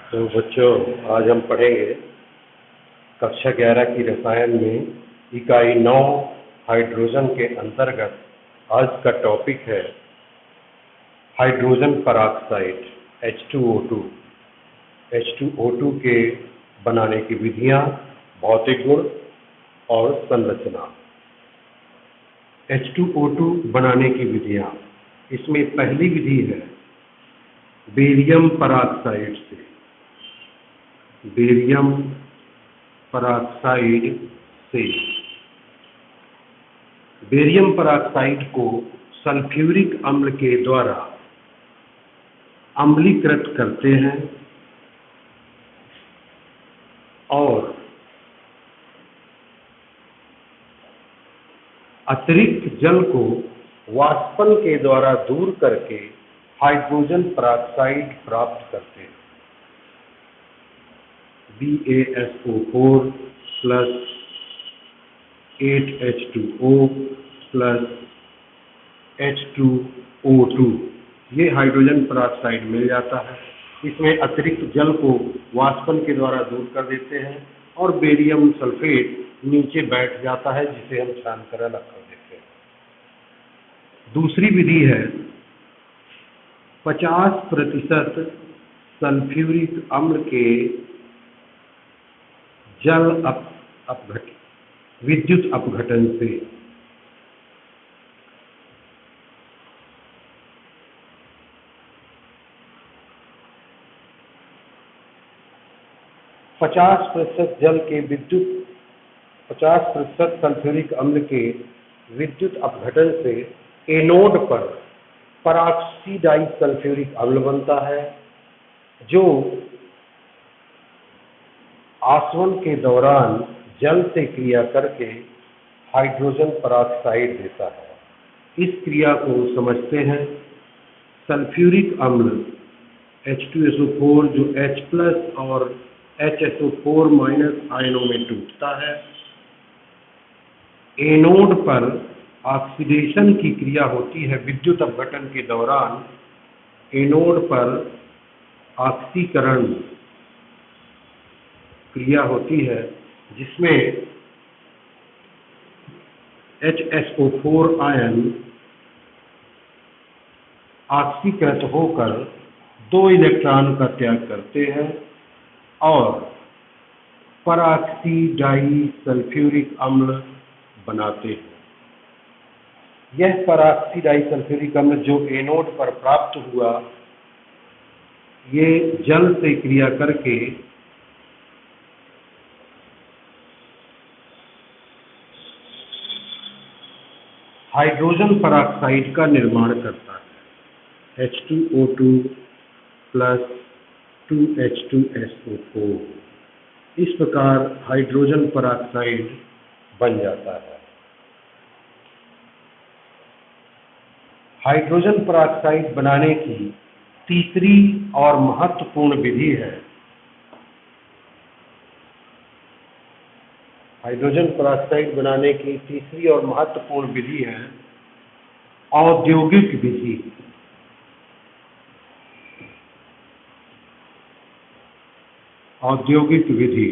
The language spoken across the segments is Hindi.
तो बच्चों, आज हम पढ़ेंगे कक्षा 11 की रसायन में इकाई 9 हाइड्रोजन के अंतर्गत। आज का टॉपिक है हाइड्रोजन पराक्साइड H2O2। H2O2 के बनाने की विधियां, भौतिक गुण और संरचना। H2O2 बनाने की विधियां, इसमें पहली विधि है बेरियम पराक्साइड से। बेरियम पराक्साइड से बेरियम पराक्साइड को सल्फ्यूरिक अम्ल के द्वारा अम्लीकृत करते हैं और अतिरिक्त जल को वाष्पन के द्वारा दूर करके हाइड्रोजन पराक्साइड प्राप्त करते हैं। BaSO4 + 8H2O + H2O2, ये हाइड्रोजन पराक्साइड मिल जाता है। इसमें अतिरिक्त जल को वाष्पन के द्वारा दूर कर देते हैं और बेरियम सल्फेट नीचे बैठ जाता है, जिसे हम छान कर अलग कर देते हैं। दूसरी विधि है 50% सल्फ्यूरिक अम्ल के जल विद्युत अपघटन से। (50% 50% सल्फ्यूरिक अम्ल के विद्युत अपघटन से एनोड पर पराक्सीडाई सल्फ्यूरिक अम्ल बनता है, जो आसवन के दौरान जल से क्रिया करके हाइड्रोजन पराक्साइड देता है। इस क्रिया को समझते हैं। सल्फ्यूरिक अम्ल H2SO4 जो H+ और HSO4- आयनों में टूटता है। एनोड पर ऑक्सीडेशन की क्रिया होती है। विद्युत अपघटन के दौरान एनोड पर ऑक्सीकरण क्रिया होती है, जिसमें HSO4 आयन ऑक्सीकृत होकर 2 इलेक्ट्रॉन का त्याग करते हैं और पराक्सीडाई सल्फ्यूरिक अम्ल बनाते हैं। यह पराक्सीडाई सल्फ्यूरिक अम्ल जो एनोड पर प्राप्त हुआ, ये जल से क्रिया करके हाइड्रोजन पराक्साइड का निर्माण करता है। H2O2 + 2H2SO4। इस प्रकार हाइड्रोजन पराक्साइड बन जाता है। हाइड्रोजन पराक्साइड बनाने की तीसरी और महत्वपूर्ण विधि है हाइड्रोजन पराक्साइड बनाने की तीसरी और महत्वपूर्ण विधि है औद्योगिक विधि। औद्योगिक विधि,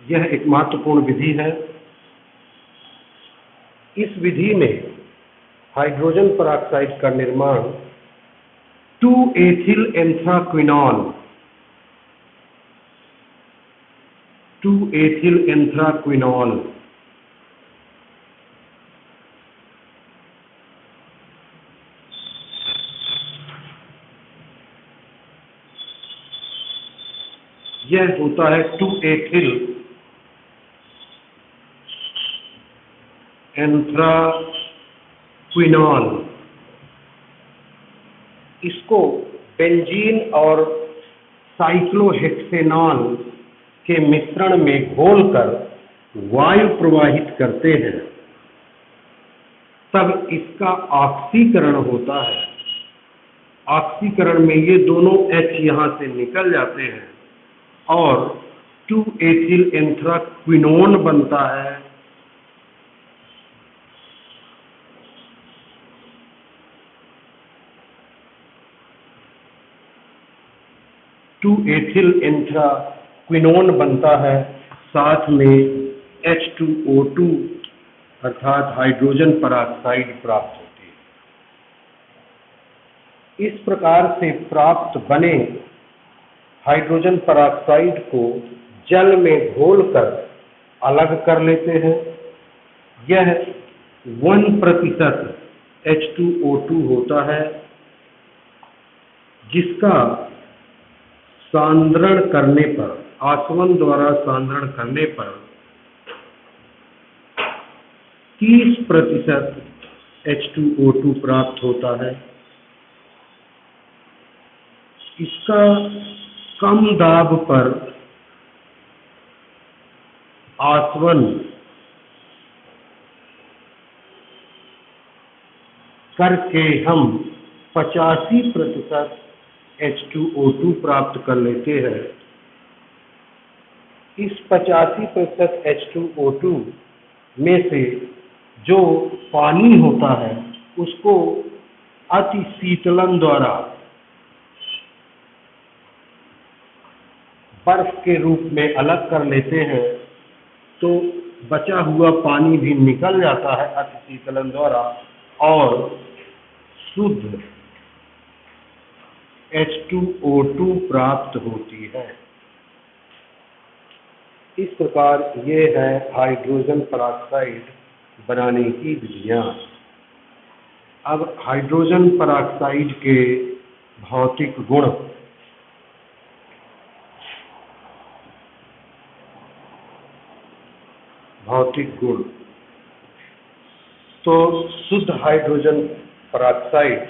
यह एक महत्वपूर्ण विधि है। इस विधि में हाइड्रोजन पराक्साइड का निर्माण 2-एथिल एंथ्राक्विनॉल 2-एथिल एंथ्राक्विनॉल यह होता है 2-एथिल एंथ्राक्विनॉल। इसको बेंजीन और साइक्लोहेक्सेनॉल के मिश्रण में घोलकर वायु प्रवाहित करते हैं, तब इसका ऑक्सीकरण होता है। ऑक्सीकरण में ये दोनों H यहाँ से निकल जाते हैं और 2-एथिल एंथ्राक्विनोन बनता है। 2 एथिल एंथ्राक्विनोन बनता है, साथ में H2O2 अर्थात हाइड्रोजन पराक्साइड प्राप्त होती है। इस प्रकार से प्राप्त बने हाइड्रोजन पराक्साइड को जल में घोलकर अलग कर लेते हैं। यह 1% H2O2 होता है, जिसका सांद्रण करने पर, आसवन द्वारा सांद्रण करने पर 30% H2O2 प्राप्त होता है। इसका कम दाब पर आसवन करके हम 85% H2O2 प्राप्त कर लेते हैं। इस 85% H2O2 में से जो पानी होता है उसको अति शीतलन द्वारा बर्फ के रूप में अलग कर लेते हैं, तो बचा हुआ पानी भी निकल जाता है अति शीतलन द्वारा और शुद्ध H2O2 प्राप्त होती है। इस प्रकार ये है हाइड्रोजन पराक्साइड बनाने की विधियां। अब हाइड्रोजन पराक्साइड के भौतिक गुण। तो शुद्ध हाइड्रोजन पराक्साइड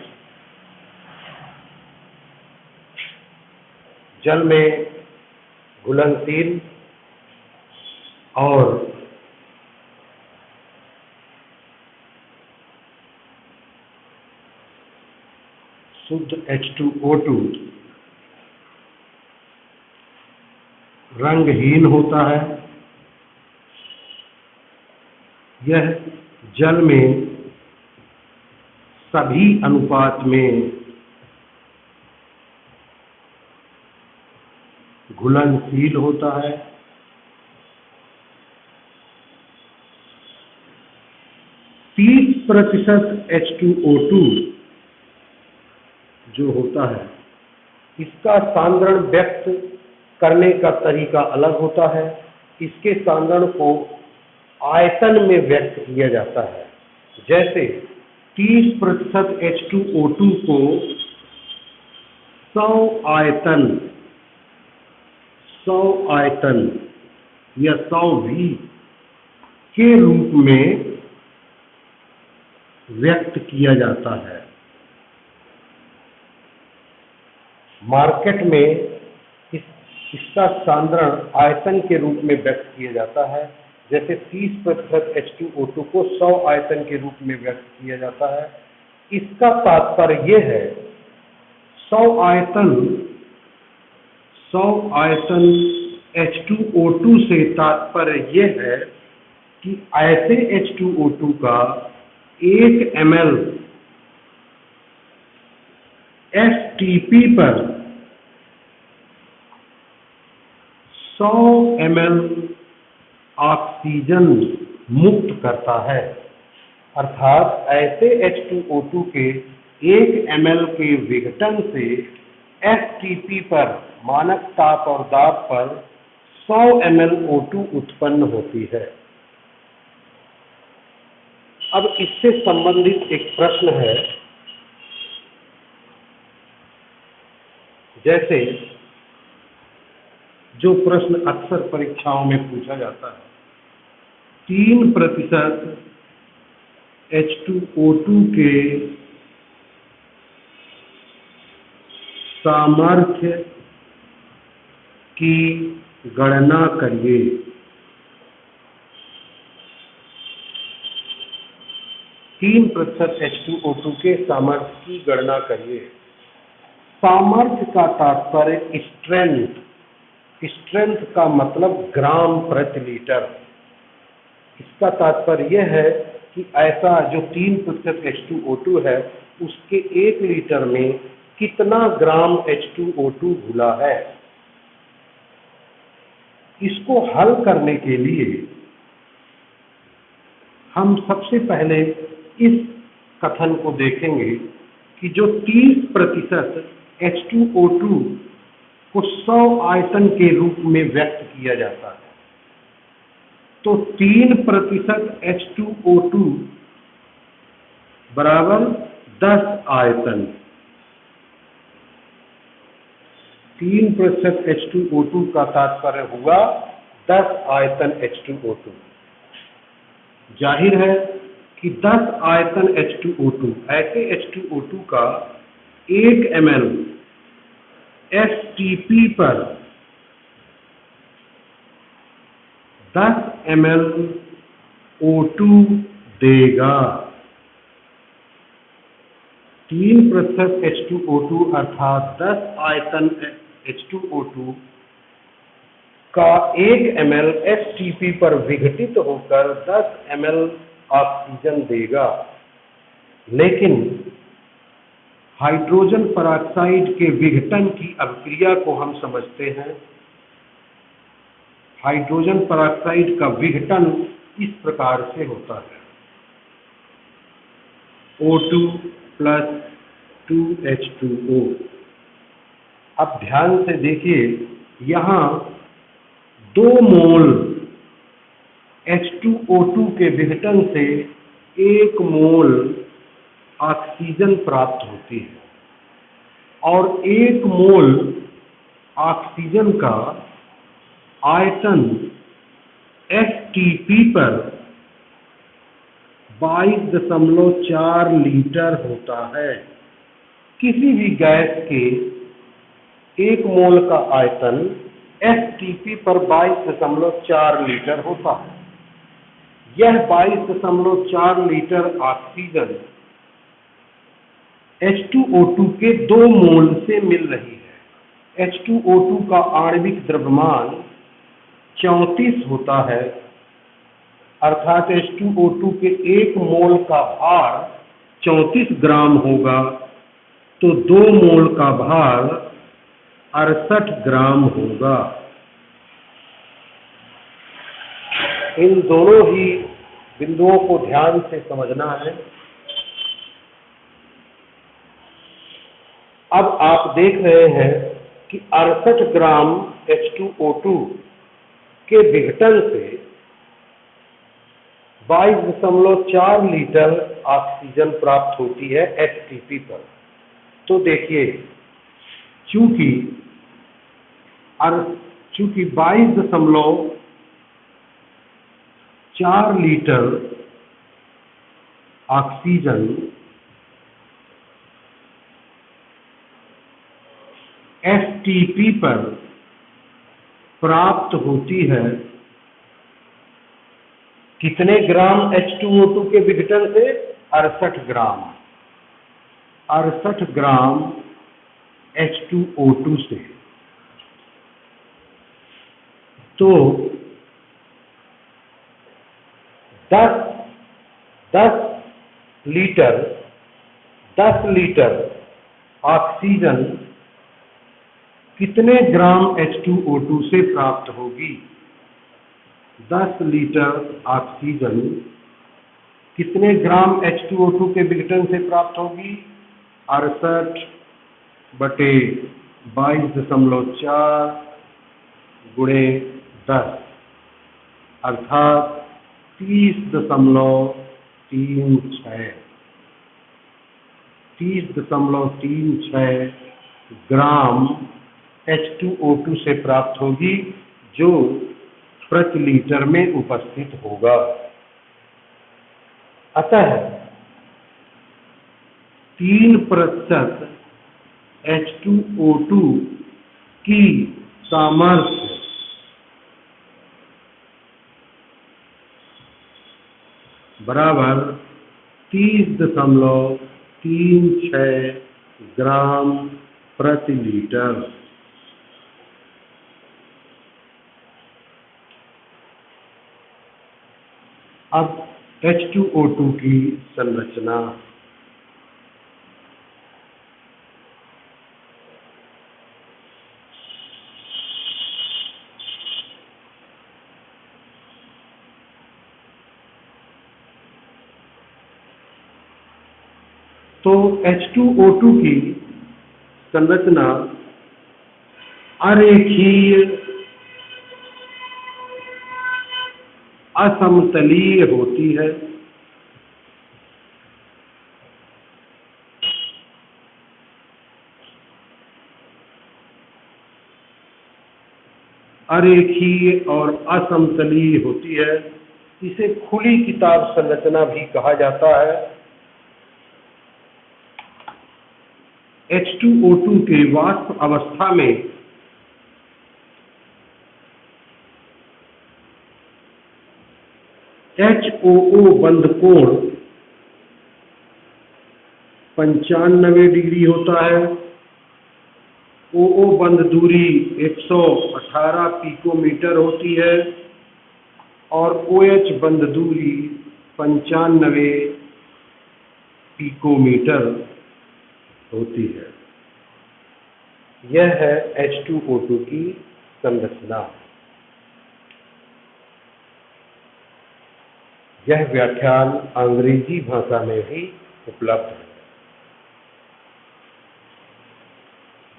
जल में घुलनशील और शुद्ध H2O2 रंगहीन होता है। यह जल में सभी अनुपात में घुलनशील होता है। %30 H2O2 जो होता है, इसका सांद्रण व्यक्त करने का तरीका अलग होता है। इसके सांद्रण को आयतन में व्यक्त किया जाता है। जैसे 30% H2O2 को 100 आयतन या 100 V के रूप में व्यक्त किया जाता है। मार्केट में इसका सांद्रण आयतन के रूप में व्यक्त किया जाता है। जैसे 30% H2O2 को 100 आयतन के रूप में व्यक्त किया जाता है। इसका तात्पर्य यह है, 100 आयतन H2O2 से तात्पर्य यह है कि ऐसे H2O2 का 1 ml STP पर 100 ml ऑक्सीजन मुक्त करता है। अर्थात ऐसे H2O2 के 1 ml के विघटन से STP पर, मानक ताप और दाब पर 100 ml O2 उत्पन्न होती है। अब इससे संबंधित एक प्रश्न है, जैसे जो प्रश्न अक्सर परीक्षाओं में पूछा जाता है, 3% H2O2 के सामर्थ्य की गणना करिए। H2O2 के सामर्थ्य की गणना करिए। सामर्थ्य का तात्पर्य स्ट्रेंथ का मतलब ग्राम प्रति लीटर। इसका तात्पर्य यह है कि ऐसा जो 3% H2O2 है, उसके 1 लीटर में कितना ग्राम H2O2 घुला है। इसको हल करने के लिए हम सबसे पहले इस कथन को देखेंगे कि जो 30% H2O2 को 100 आयतन के रूप में व्यक्त किया जाता है, तो 3% H2O2 बराबर 10 आयतन। 3% H2O2 का तात्पर्य हुआ 10 आयतन H2O2। जाहिर है कि 10 आयतन H2O2 ऐसे H2O2 का 1 ml STP पर 10 ml O2 देगा। 3% H2O2 अर्थात 10 आयतन H2O2 का 1 ml STP पर विघटित होकर 10 ml ऑक्सीजन देगा। लेकिन हाइड्रोजन पेरोक्साइड के विघटन की अभिक्रिया को हम समझते हैं। हाइड्रोजन पेरोक्साइड का विघटन इस प्रकार से होता है, O2 + 2H2O। अब ध्यान से देखिए, यहाँ 2 मोल H2O2 के विघटन से 1 मोल ऑक्सीजन प्राप्त होती है और 1 मोल ऑक्सीजन का आयतन STP पर 22.4 लीटर होता है। किसी भी गैस के 1 मोल का आयतन STP पर 22.4 लीटर होता है। यह 22.4 लीटर ऑक्सीजन H2O2 के 2 मोल से मिल रही है। H2O2 का आणविक द्रव्यमान 34 होता है, अर्थात H2O2 के 1 मोल का भार 34 ग्राम होगा, तो 2 मोल का भार 68 ग्राम होगा। इन दोनों ही बिंदुओं को ध्यान से समझना है। अब आप देख रहे हैं कि 68 ग्राम H2O2 के विघटन से 22.4 लीटर ऑक्सीजन प्राप्त होती है STP पर। तो देखिए, चूंकि 22.4 लीटर ऑक्सीजन STP पर प्राप्त होती है, कितने ग्राम H2O2 के विघटन से? 68 ग्राम। 68 ग्राम H2O2 से। तो 10 लीटर ऑक्सीजन कितने ग्राम H2O2 से प्राप्त होगी? 10 लीटर ऑक्सीजन कितने ग्राम H2O2 के विघटन से प्राप्त होगी? 68 बटे 22.4 गुणे 10 अर्थात 30.36 ग्राम H2O2 से प्राप्त होगी, जो प्रति लीटर में उपस्थित होगा। अतः 3% H2O2 की सामर्थ्य बराबर 30.36 ग्राम प्रति लीटर। अब H2O2 की संरचना। तो H2O2 की संरचना अरेखीय, असमतलीय होती है। अरेखीय और असमतलीय होती है। इसे खुली किताब संरचना भी कहा जाता है। H2O2 के वाष्प अवस्था में HOO बंध कोण 95 डिग्री होता है। OO बंध दूरी 118 पिकोमीटर होती है और OH बंध दूरी 95 पिकोमीटर होती है। यह है H2O2 की संरचना। यह व्याख्यान अंग्रेजी भाषा में भी उपलब्ध है।